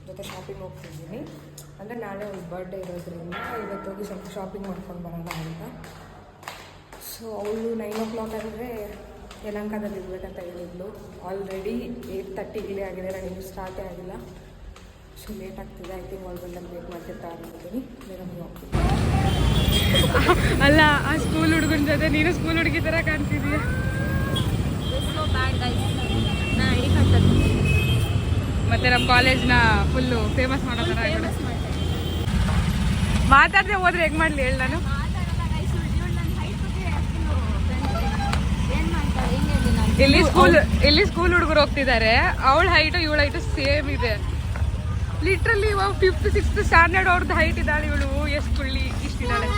ಜೊತೆ ಶಾಪಿಂಗ್ ಹೋಗ್ತಿದ್ದೀನಿ. ಅಂದರೆ ನಾಳೆ ಒಂದು ಬರ್ಡೇ ಇರೋದ್ರಿಂದ ಇವತ್ತು ಹೋಗಿ ಸ್ವಲ್ಪ ಶಾಪಿಂಗ್ ಮಾಡ್ಕೊಂಡು ಬರೋಣ ಅಂತ. ಸೊ ಅವಳು 9 o'clock ಅಂದರೆ ಯಲಹಂಕದಲ್ಲಿ ಇರಬೇಕಂತ ಹೇಳಿದ್ಲು. ಆಲ್ರೆಡಿ 8:30 ಇಲ್ಲೇ ಆಗಿದೆ, ನಾನು ಇನ್ನೂ ಸ್ಟಾರ್ಟೇ ಆಗಿಲ್ಲ. ಸೊ ಲೇಟ್ ಆಗ್ತಿದೆ. ಐ ಥಿಂಕ್ ಆಲ್ ಬಂದಾಗ ವೇಟ್ ಮಾಡ್ತಿರ್ತಾ ಅಂದ್ಬಿಡ್ತೀನಿ. ಬೇಗ ಹೋಗ್ತೀನಿ. ಅಲ್ಲ, ಆ ಸ್ಕೂಲ್ ಹುಡುಗನ ಜೊತೆ ನೀನು ಸ್ಕೂಲ್ ಹುಡುಗಿ ಥರ ಕಾಣ್ತಿದೀಯ. ಮತ್ತೆ ನಮ್ಮ ಕಾಲೇಜ್ನ ಫುಲ್ಲು ಫೇಮಸ್ ಮಾಡೋ ಥರ ಮಾತಾಡದೆ ಹೋದ್ರೆ ಹೆಂಗೆ ಮಾಡಲಿ ಹೇಳಿ ನಾನು. ಇಲ್ಲಿ ಸ್ಕೂಲ್ ಹುಡುಗರು ಹೋಗ್ತಿದ್ದಾರೆ. ಅವಳ ಹೈಟು ಇವಳ ಹೈಟು ಸೇಮ್ ಇದೆ. ಲಿಟ್ರಲಿ ಇವಾಗ 5th 6th ಸ್ಟ್ಯಾಂಡರ್ಡ್ ಅವ್ರದ್ದು ಹೈಟ್ ಇದ್ದಾಳೆ. ಇವಳು ಎಷ್ಟು ಕುಳ್ಳಿ ಇಷ್ಟಿದ್ದಾಳೆ.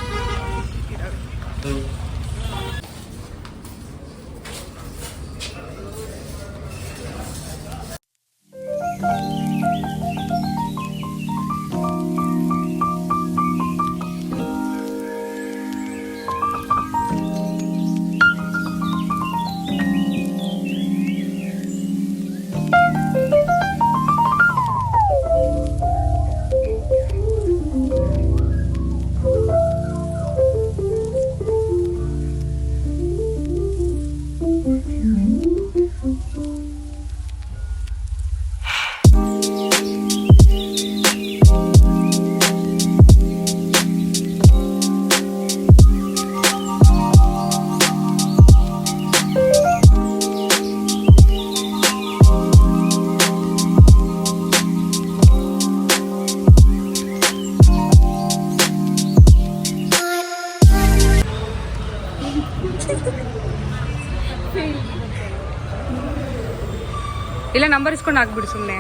ಇಲ್ಲ, ನಂಬರ್ ಇಸ್ಕೊಂಡು ಹಾಕ್ಬಿಡು ಸುಮ್ಮನೆ.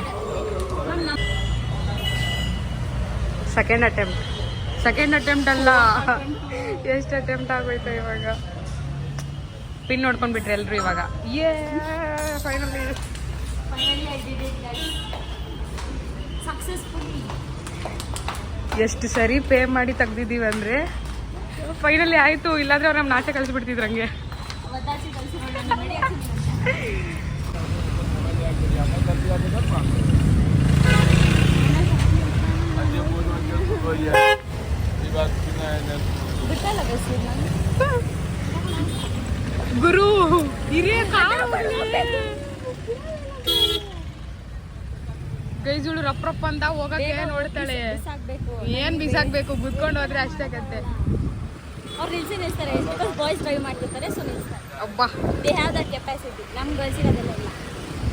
ಸೆಕೆಂಡ್ ಅಟೆಂಪ್ಟ್ ಅಲ್ಲ, ಎಷ್ಟು ಅಟೆಂಪ್ಟ್ ಆಗೋಯ್ತು ಇವಾಗ. ಪಿನ್ ನೋಡ್ಕೊಂಡ್ಬಿಟ್ರೆ ಎಲ್ರು ಇವಾಗ. ಫೈನಲಿ ಎಷ್ಟು ಸರಿ ಪೇ ಮಾಡಿ ತೆಗ್ದಿದ್ದೀವಿ ಅಂದರೆ ಫೈನಲಿ ಆಯಿತು. ಇಲ್ಲಾಂದ್ರೆ ಅವ್ರು ನಮ್ಮ ನಾಚೆ ಕಳಿಸ್ಬಿಡ್ತಿದ್ರು ಹಂಗೆ. ಗುರು ಹಿರಿಯ ಗೈಜುಳು ರಪ್ರಪ್ಪ ಅಂತ ಹೋಗಕ್ಕೆ ನೋಡ್ತಾಳೆ. ಏನ್ ಬಿಸಾಕ್ಬೇಕು, ಗುದ್ಕೊಂಡು ಹೋದ್ರೆ ಅಷ್ಟೇ ಕತೆ. ಅವ್ರು ನಿಲ್ಸ್ತಾರೆ, ಬಾಯ್ಸ್ ಡ್ರೈವ್ ಮಾಡ್ತಿರ್ತಾರೆ, ಸೊ ನಿಲ್ಸ್ತಾರೆ. ಅಬ್ಬಾ, ದೇ ಹ್ಯಾವ್ ದಟ್ ಕೆಪಾಸಿಟಿ. ನಮ್ಮ ಗರ್ಲ್ಸ್ ಇರೋದೆಲ್ಲ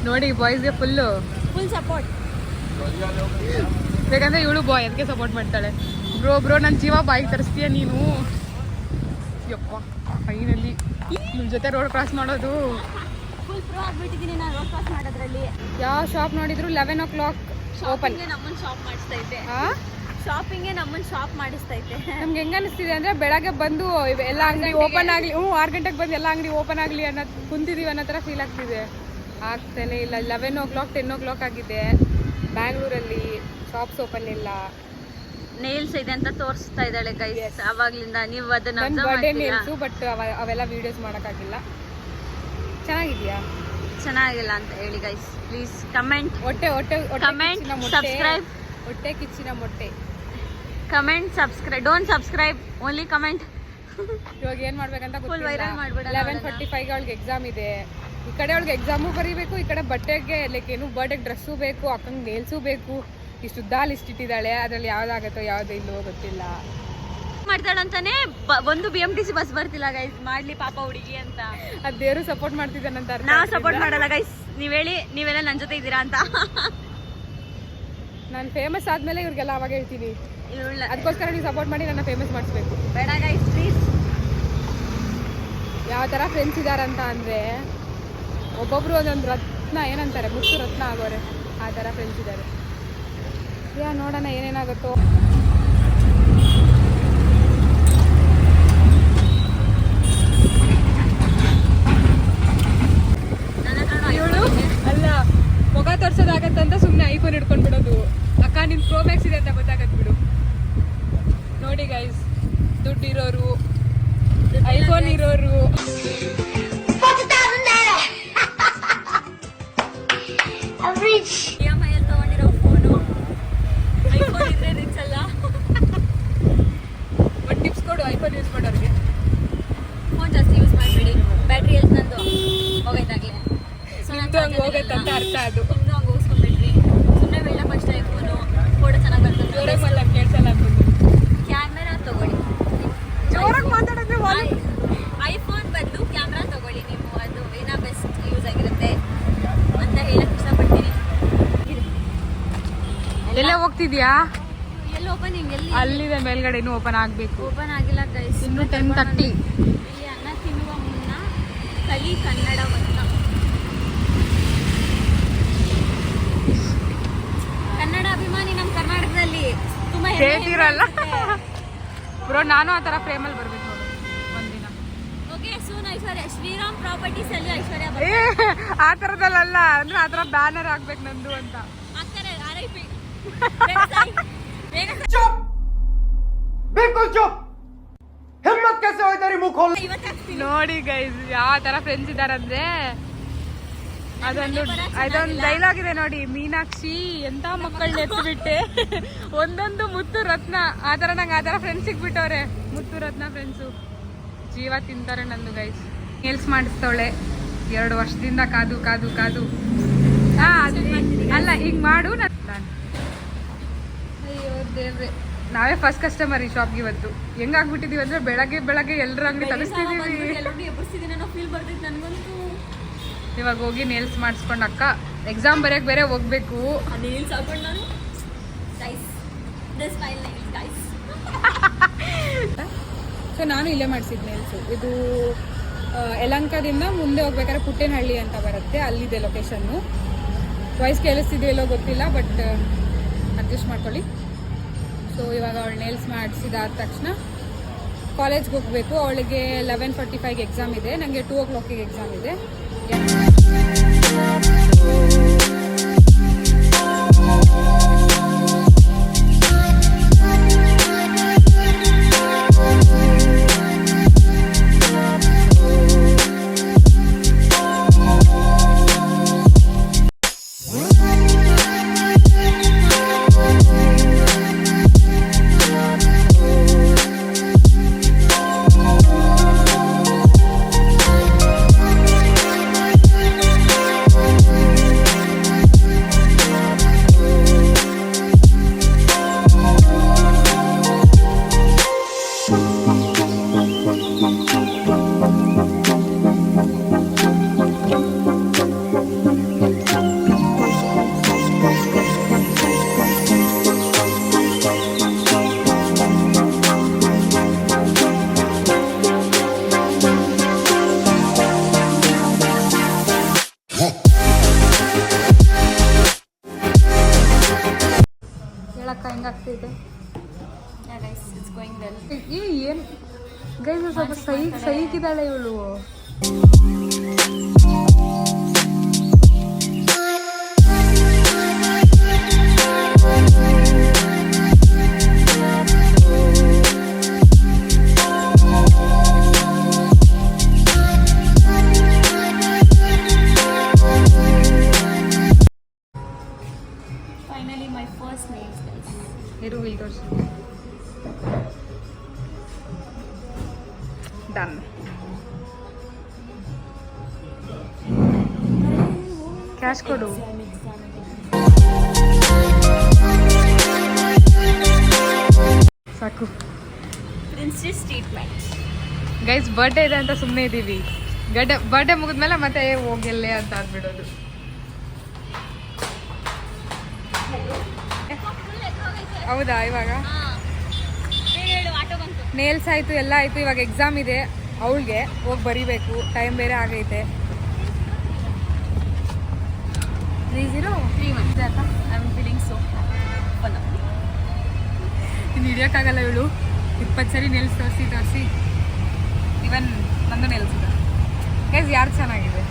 ನೋಡಿ, ಬಾಯ್ಸ್ಗೆ ಫುಲ್ ಸಪೋರ್ಟ್. ಬೇಕಂದ್ರೆ ಇವಳು ಬಾಯ್ ಅದಕ್ಕೆ ಸಪೋರ್ಟ್ ಮಾಡ್ತಾಳೆ. ಬ್ರೋ ನನ್ನ ಜೀವ ಬಾಯಿಗೆ ತರಿಸ್ತೀಯ ನೀನು. ಯಪ್ಪ, ಫೈನಲಿ ನಿಮ್ಮ ಜೊತೆ ರೋಡ್ ಕ್ರಾಸ್ ಮಾಡೋದು. ಫುಲ್ ಪ್ರೋ ಆಗ್ಬಿಟ್ಟಿದ್ದೀನಿ ನಾನು ರೋಡ್ ಕ್ರಾಸ್ ಮಾಡೋದ್ರಲ್ಲಿ. ಯಾವ ಶಾಪ್ ನೋಡಿದ್ರು 11 o'clock ಓಪನ್. ನಮ್ಮನ್ನು ಶಾಪ್ ಮಾಡಿಸ್ತೈತೆ. ಶಾಪಿಂಗ್ಗೆ ನಮ್ಮನ್ನು ಶಾಪ್ ಮಾಡಿಸ್ತೈತೆ. ನಮ್ಗೆ ಹೆಂಗ ಅನಿಸ್ತಿದೆ ಅಂದ್ರೆ ಬೆಳಗ್ಗೆ ಬಂದು ಎಲ್ಲ ಅಂಗಡಿ ಓಪನ್ ಆಗಲಿ, 6 ಗಂಟೆಗೆ ಬಂದು ಎಲ್ಲ ಅಂಗಡಿ ಓಪನ್ ಆಗಲಿ ಅನ್ನೋದು ಕುಂತಿದೀವಿ ಅನ್ನೋ ಥರ ಫೀಲ್ ಆಗ್ತಿದೆ. ಆಗ್ತಾನೆ ಇಲ್ಲ. 11 o'clock 10 o'clock ಆಗಿದೆ. ಬ್ಯಾಂಗ್ಳೂರಲ್ಲಿ ಶಾಪ್ಸ್ ಓಪನ್ ಇಲ್ಲ. ನೇಲ್ಸ್ ಇದೆ ಅಂತ ತೋರಿಸ್ತಾ ಇದ್ದಾಳೆ ಗೈಸ್ ಅವಾಗ್ಲಿಂದ. ನೀವು ಅದನ್ನ ಬರ್ಡೇ ನೇಲ್ಸು, ಬಟ್ ಅವೆಲ್ಲ ವಿಡಿಯೋಸ್ ಮಾಡೋಕ್ಕಾಗಿಲ್ಲ. ಚೆನ್ನಾಗಿದೆಯಾ? ಚೆನ್ನಾಗಿಲ್ಲ ಅಂತ ಹೇಳಿ guys. Please comment, comment, subscribe. ಹೊಟ್ಟೆ ಕಿಚ್ಚಿನ ಮೊಟ್ಟೆ. Comment, subscribe. Don't subscribe, only comment. ಇವಾಗ ಏನ್ ಮಾಡ್ಬೇಕಂತ ಫುಲ್ ವೈರಲ್ ಮಾಡ್ಬೇಡ. 11:45 ಅವಳಿಗೆ ಎಕ್ಸಾಮ್ ಇದೆ. ಈ ಕಡೆ ಅವಳಿಗೆ ಎಕ್ಸಾಮು ಬರೀಬೇಕು, ಈ ಕಡೆ ಬಟ್ಟೆಗೆ ಲೈಕ್ ಏನು ಬರ್ಡೇಗೆ ಡ್ರೆಸ್ಸು ಬೇಕು, ಅಕ್ಕಂಗೆ ನೇಲ್ಸು ಬೇಕು. ಇಷ್ಟು ಲಿಸ್ಟ್ ಇಟ್ಟಿದ್ದಾಳೆ. ಅದ್ರಲ್ಲಿ ಯಾವ್ದಾಗತ್ತೋ ಯಾವ್ದು ಇಲ್ಲೋ ಗೊತ್ತಿಲ್ಲ. ಮಾಡ್ತಾಳಂತಾನೆ ಒಂದು BMTC ಬಸ್ ಬರ್ತಿಲ್ಲ ಗೈಸ್. ಮಾಡ್ಲಿ ಪಾಪ ಹುಡುಗಿ ಅಂತ. ಅದ್ ದೇವ್ರು ಸಪೋರ್ಟ್ ಮಾಡ್ತಿದ್ದಾನಂತ. ನಾವು ಸಪೋರ್ಟ್ ಮಾಡಲ್ಲ ಗೈಸ್. ನೀವ್ ಹೇಳಿ, ನೀವೆಲ್ಲ ನನ್ನ ಜೊತೆ ಇದ್ದೀರಾ ಅಂತ. ನಾನು ಫೇಮಸ್ ಆದ್ಮೇಲೆ ಇವ್ರಿಗೆಲ್ಲ ಅವಾಗ ಹೇಳ್ತೀನಿ. ಅದಕ್ಕೋಸ್ಕರ ನೀವು ಸಪೋರ್ಟ್ ಮಾಡಿ ನನ್ನ ಫೇಮಸ್ ಮಾಡಿಸ್ಬೇಕು. ಬೇಡ ಗೈಸ್ ಪ್ಲೀಸ್. ಯಾವ ಥರ ಫ್ರೆಂಡ್ಸ್ ಇದ್ದಾರಂತ ಅಂದರೆ, ಒಬ್ಬೊಬ್ರು ಒಂದೊಂದು ರತ್ನ, ಏನಂತಾರೆ, ಮುತ್ತು ರತ್ನ ಆಗೋರೆ, ಆ ಥರ ಫ್ರೆಂಡ್ಸ್ ಇದ್ದಾರೆ. ನೋಡೋಣ ಏನೇನಾಗುತ್ತೋ. ಇವಳು ಅಲ್ಲ, ಮುಖ ತೋರ್ಸೋದಾಗತ್ತಂತ ಸುಮ್ಮನೆ ಐಫೋನ್ ಹಿಡ್ಕೊಂಡ್ಬಿಡೋದು. ಅಕ್ಕ ನಿನ್ ಪ್ರೋ ಮ್ಯಾಕ್ಸ್ ಇದೆ ಅಂತ ಗೊತ್ತಾಗತ್ ಬಿಡು. ನೋಡಿ ಗೈಸ್, ದುಡ್ಡಿರೋರು, ಐಫೋನ್ ಇರೋರು. EMI ತಗೊಂಡಿರೋ ಫೋನು ಅದು ಸುಮ್ಮನೆ ಹಂಗೆ ಹೋಗಿಸ್ಕೊಂಡ್ಬಿಟ್ರಿ. ಸುಮ್ಮನೆ ಬೆಳ್ಳ ಫಸ್ಟ್ ಐಫೋನು ಫೋಟೋ ಚೆನ್ನಾಗಿ ಬರ್ತದೆ. ಜೋರಾಗಿ ಮಾತಾಡಿ ಕೇಳ್ಸಲ್ಲ ಅಂದ್ಬಿಟ್ಟು. ಕ್ಯಾಮ್ರಾ ತಗೊಳ್ಳಿ. ಜೋರಾಗಿ ಮಾತಾಡಿದ್ರೆ ಐಫೋನ್ ಬದಲು ಕ್ಯಾಮ್ರಾ ತಗೊಳ್ಳಿ ನೀವು, ಅದು ಏನೋ ಬೆಸ್ಟ್ ಯೂಸ್ ಆಗಿರುತ್ತೆ ಅಂತ ಹೇಳಕ್ ಇಷ್ಟಪಡ್ತೀನಿ. ಎಲ್ಲೇ ಹೋಗ್ತಿದ್ಯಾ? ಎಲ್ಲಿ ಓಪನಿಂಗ್? ಎಲ್ಲಿ? ಅಲ್ಲಿದೆ ಮೇಲ್ಗಡೆ, ಇನ್ನೂ ಓಪನ್ ಆಗಬೇಕು. ಓಪನ್ ಆಗಿಲ್ಲ ಗೈಸ್, ಇನ್ನು 10:30. ಇಲ್ಲಿ ಅನ್ನ ತಿನ್ನುವ ಮುನ್ನ ಕಲಿ ಕನ್ನಡವನ್ನ. ಕನ್ನಡ ಅಭಿಮಾನಿ ನಮ್ಮ ಕರ್ನಾಟಕದಲ್ಲಿ ತುಂಬಾ ಹೇಳ್ತೀರಲ್ಲ ಬ್ರೋ, ನಾನು ಆ ಥರ ಫ್ರೇಮಲ್ಲಿ ಬರ್ಬೇಕು ನೋಡು ಒಂದಿನ. ಓಕೆ, ಸೂನ್ ಐಶ್ವರ್ಯ ಶ್ರೀರಾಮ್ ಪ್ರಾಪರ್ಟೀಸ್ ಅಲ್ಲಿ ಐಶ್ವರ್ಯ ಆ ಥರದಲ್ಲ, ಅಂದ್ರೆ ಆ ಥರ ಬ್ಯಾನರ್ ಆಗ್ಬೇಕು ನಂದು ಅಂತ. ಆಗ್ತಾರೆ. RIP. चुप बिल्कुल चुप हिम्मत कैसे हो तेरी मुंह खोल ನೋಡಿ ಗೈಸ್ ಯಾವ ತರ ಫ್ರೆಂಡ್ಸ್ ಇದಾರಂದ್ರೆ ಅದೊಂದು ಡೈಲಾಗ್ ಇದೆ ನೋಡಿ, ಮೀನಾಕ್ಷಿ ಎಂತ ಮಕ್ಕಳನ್ನ ಎತ್ಬಿಟ್ಟೆ ಒಂದೊಂದು ಮುತ್ತು ರತ್ನ. ಆ ತರ ನಂಗೆ ಆ ತರ ಫ್ರೆಂಡ್ಸ್ ಸಿಗ್ಬಿಟ್ಟವ್ರೆ, ಮುತ್ತು ರತ್ನ ಫ್ರೆಂಡ್ಸು. ಜೀವ ತಿಂತಾರೆ ನಂದು ಗೈಸ್. ನೇಲ್ಸ್ ಮಾಡಿಸ್ತವಳೆ 2 ವರ್ಷದಿಂದ ಕಾದು ಕಾದು ಕಾದು. ಅಲ್ಲ ಈಗ ಮಾಡು. ಅಯ್ಯೋ ದೇವ್ರೆ, ನಾವೇ ಫಸ್ಟ್ ಕಸ್ಟಮರ್ ಈ ಶಾಪ್ಗೆ ಇವತ್ತು. ಹೆಂಗಾಗ್ಬಿಟ್ಟಿದೀವಿ ಅಂದ್ರೆ ಬೆಳಗ್ಗೆ ಎಲ್ಲರ ಅಂಗಡಿ ತರಿಸ್ತಿದೀವಿ. ಇವಾಗ ಹೋಗಿ ನೇಲ್ಸ್ ಮಾಡಿಸ್ಕೊಂಡು ಅಕ್ಕ ಎಕ್ಸಾಮ್ ಬರೆಯಕ್ಕೆ ಬೇರೆ ಹೋಗ್ಬೇಕು. ಸೊ ನಾನು ಇಲ್ಲೇ ಮಾಡಿಸಿದ್ ನೇಲ್ಸು. ಇದು ಯಲಹಂಕದಿಂದ ಮುಂದೆ ಹೋಗ್ಬೇಕಾದ್ರೆ ಪುಟ್ಟೇನಹಳ್ಳಿ ಅಂತ ಬರುತ್ತೆ, ಅಲ್ಲಿದೆ ಲೊಕೇಶನ್ನು. ವಾಯ್ಸ್ ಕೇಳಿಸ್ತಿದೆಯಲ್ಲೋ ಗೊತ್ತಿಲ್ಲ, ಬಟ್ ಅಡ್ಜಸ್ಟ್ ಮಾಡ್ಕೊಳ್ಳಿ. ಸೊ ಇವಾಗ ಅವಳು ನೇಲ್ಸ್ ಮಾಡಿಸಿದಾದ ತಕ್ಷಣ ಕಾಲೇಜ್ಗೆ ಹೋಗಬೇಕು. ಅವಳಿಗೆ 11:45ಗೆ ಎಕ್ಸಾಮ್ ಇದೆ, ನನಗೆ 2 o'clockಗೆ ಎಕ್ಸಾಮ್ ಇದೆ. ಹೇಳಕ್ಕ ಹೆಂಗಾಗ್ತಿದೆ? ಏನು ಗೈಸ್, ಸ್ವಲ್ಪ ಸೈಕಿದ್ದಾಳೆ ಇವಳು. Finally my first nails guys. ಇರು ಇಲ್ಲಿ ತೋರಿಸಿ. ಡನ್. ಕ್ಯಾಶ್ ಕೊಡು. ಸಾಕು. ಪ್ರಿನ್ಸೆಸ್ ಟ್ರೀಟ್ಮೆಂಟ್ ಗೈಸ್, ಬರ್ಡೇ ಇದೆ ಅಂತ ಸುಮ್ಮನೆ ಇದ್ದೀವಿ. ಬರ್ಡೇ ಮುಗಿದ್ಮೇಲೆ ಮತ್ತೆ ಹೋಗಿಲ್ಲೇ ಅಂತ ಅಂದ್ಬಿಡೋದು. ಹೌದಾ? ಇವಾಗ ನೇಲ್ಸ್ ಆಯಿತು, ಎಲ್ಲ ಆಯಿತು. ಇವಾಗ ಎಕ್ಸಾಮ್ ಇದೆ ಅವಳಿಗೆ, ಹೋಗಿ ಬರೀಬೇಕು. ಟೈಮ್ ಬೇರೆ ಆಗೈತೆ. 3 months ಆಯ್ತಾ? I am feeling so fun. ಇನ್ನು ಹಿಡಿಯೋಕ್ಕಾಗಲ್ಲ ಇವಳು. 20 ಸರಿ ನೇಲ್ಸ್ ತೋರಿಸಿ ಇವನ್ ನಂದು ನೇಲ್ಸ್ ಇದೆ. ಗೈಸ್, ಯಾರು ಚೆನ್ನಾಗಿದೆ?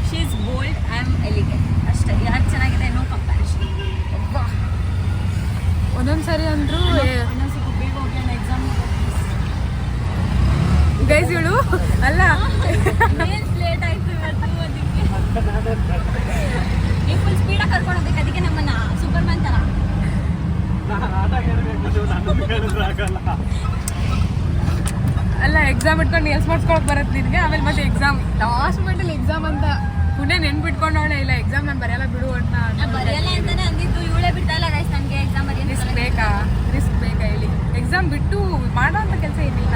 She is bold, I am elegant. ಅಷ್ಟೇ, ಯಾರು ಚೆನ್ನಾಗಿದೆ, ನೋ ಕಂಪ್ಯಾರಿಷನ್. ಒಂದೊಂದು ಸರಿ ಅಂದರೂ ಇನ್ನೊಂದು ಬೇಗ ಹೋಗಿ ಎಕ್ಸಾಮ್ ಗೈಸ್ ಇವಳು ಅಲ್ಲ ಲೇಟ್ ಆಯ್ತು ಇವತ್ತು. ಅದಕ್ಕೆ ನೀವು ಫುಲ್ ಸ್ಪೀಡಾಗಿ ಕರ್ಕೊಂಡು ಹೋಗ್ಬೇಕು. ಅದಕ್ಕೆ ನಮ್ಮನ್ನ ಸೂಪರ್ಮ್ಯಾನ್ ಥರ. ಅಲ್ಲ, ಎಕ್ಸಾಮ್ ಇಟ್ಕೊಂಡು ನೇಲ್ಸ್ ಮಾಡಿಸ್ಕೊಳಕ್ ಬರುತ್ತೆ ನಿನಗೆ. ಆಮೇಲೆ ಮತ್ತೆ ಎಕ್ಸಾಮ್ ಲಾಸ್ಟ್ ಮೊಮೆಂಟಲ್ಲಿ ಎಕ್ಸಾಮ್ ಅಂತ ಪುಣ್ಯ ನೆನ್ಪಿಟ್ಕೊಂಡವಳೆ ಇಲ್ಲ ಎಕ್ಸಾಮ್ ನಾನು ಬರೆಯಲ್ಲ ಬಿಡು ಅಂತ ಬರೆಯಲ್ಲ ಅಂತಾನೆ ಅಂದಿದ್ದು. ಇವಳೇ ಬಿಡ್ತಾಯಿಲ್ಲ ಗೈಸ್ ನನಗೆ ಎಕ್ಸಾಮ್ ರಿಸ್ಕ್ ಬೇಕಾ ಹೇಳಿ. ಎಕ್ಸಾಮ್ ಬಿಟ್ಟು ಮಾಡೋ ಅಂತ ಕೆಲಸ ಏನಿಲ್ಲ.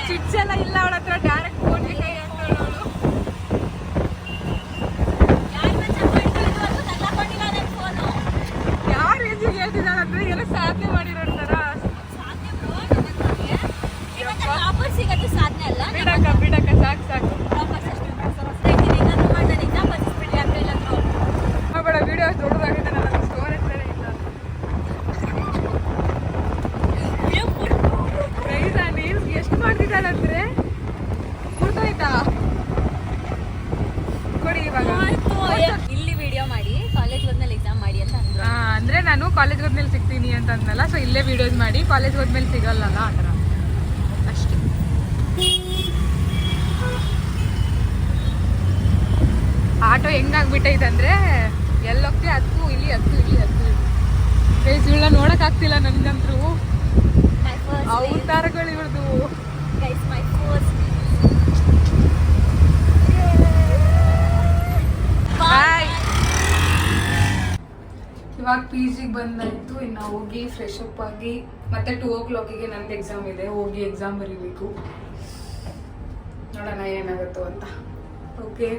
ಚಿಟ್ಸ್ ಎಲ್ಲ ಇಲ್ಲ ಅವಳ ಹತ್ರ, ಡೈರೆಕ್ಟ್ ಫೋನ್ ಕೈ ಅಂತ ಹೇಳೋಳು. ಯಾರು ರೇಂಜಿಗೆ ಹೇಳ್ತಿದ್ದಾಳೆ ಅಂದ್ರೆ ಏನೋ ಸಾಧನೆ ಮಾಡಿರೋ ಥರ. ಸಿಗತ್ತೆ ಸಾಧನೆ ಅಲ್ಲ. ಬಿಡಕ್ಕ ಸಾಕು ಬೇಡ. ವಿಡಿಯೋ ದೊಡ್ಡದಾಗಿದೆ, ನನ್ನ ಸ್ಟೋರೇಜ್ ಬೇರೆ ಇಲ್ಲ. ನೀರು ಎಷ್ಟು ಮಾಡ್ತಿದ್ದಾಳಂದ್ರೆ ಮುರ್ದೋಯ್ತಾ ಕೊಡಿ ಇವಾಗ. ಇಲ್ಲಿ ವಿಡಿಯೋ ಮಾಡಿ ಕಾಲೇಜ್ ಹೋದ್ಮೇಲೆ ಎಕ್ಸಾಮ್ ಮಾಡಿ ಅಂತ ಅಂದ್ರು. ಅಂದ್ರೆ ನಾನು ಕಾಲೇಜ್ ಹೋದ್ಮೇಲೆ ಸಿಗ್ತೀನಿ ಅಂತ ಅಂದಲ್ಲ, ಸೊ ಇಲ್ಲೇ ವಿಡಿಯೋಸ್ ಮಾಡಿ ಕಾಲೇಜ್ ಹೋದ್ಮೇಲೆ ಸಿಗಲ್ಲ ಆ ಥರ ಅಷ್ಟೇ. ಆಟೋ ಹೆಂಗಾಗ್ಬಿಟ್ಟೈತೆ ಅಂದ್ರೆ ಎಲ್ಲೋಗ್ತಿ ಹತ್ತು ಇಲ್ಲಿ ಇವಳ ನೋಡಕ್ ಆಗ್ತಿಲ್ಲ ನನ್ಗಂತೂ. ಅವತಾರಗಳು ಇವ್ರದ್ದು. ಇವಾಗ PGಗೆ ಬಂದಾಯ್ತು. ಇನ್ನು ಹೋಗಿ ಫ್ರೆಶ್ ಅಪ್ ಆಗಿ ಮತ್ತೆ 2 o'clock ನಂದು ಎಕ್ಸಾಮ್ ಇದೆ, ಹೋಗಿ ಎಕ್ಸಾಮ್ ಬರೀಬೇಕು. ನೋಡೋಣ ಏನಾಗುತ್ತೋ ಅಂತ. ಓಕೆ,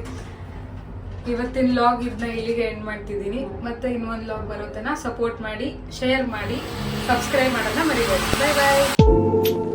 ಇವತ್ತಿನ ಲಾಗ್ ಇದನ್ನ ಇಲ್ಲಿಗೆ ಎಂಡ್ ಮಾಡ್ತಿದ್ದೀನಿ. ಮತ್ತೆ ಇನ್ನೊಂದು ಲಾಗ್ ಬರೋ ತನಕ ಸಪೋರ್ಟ್ ಮಾಡಿ, ಶೇರ್ ಮಾಡಿ, ಸಬ್ಸ್ಕ್ರೈಬ್ ಮಾಡೋದನ್ನ ಮರಿಬೇಡಿ. ಬಾಯ್ ಬಾಯ್.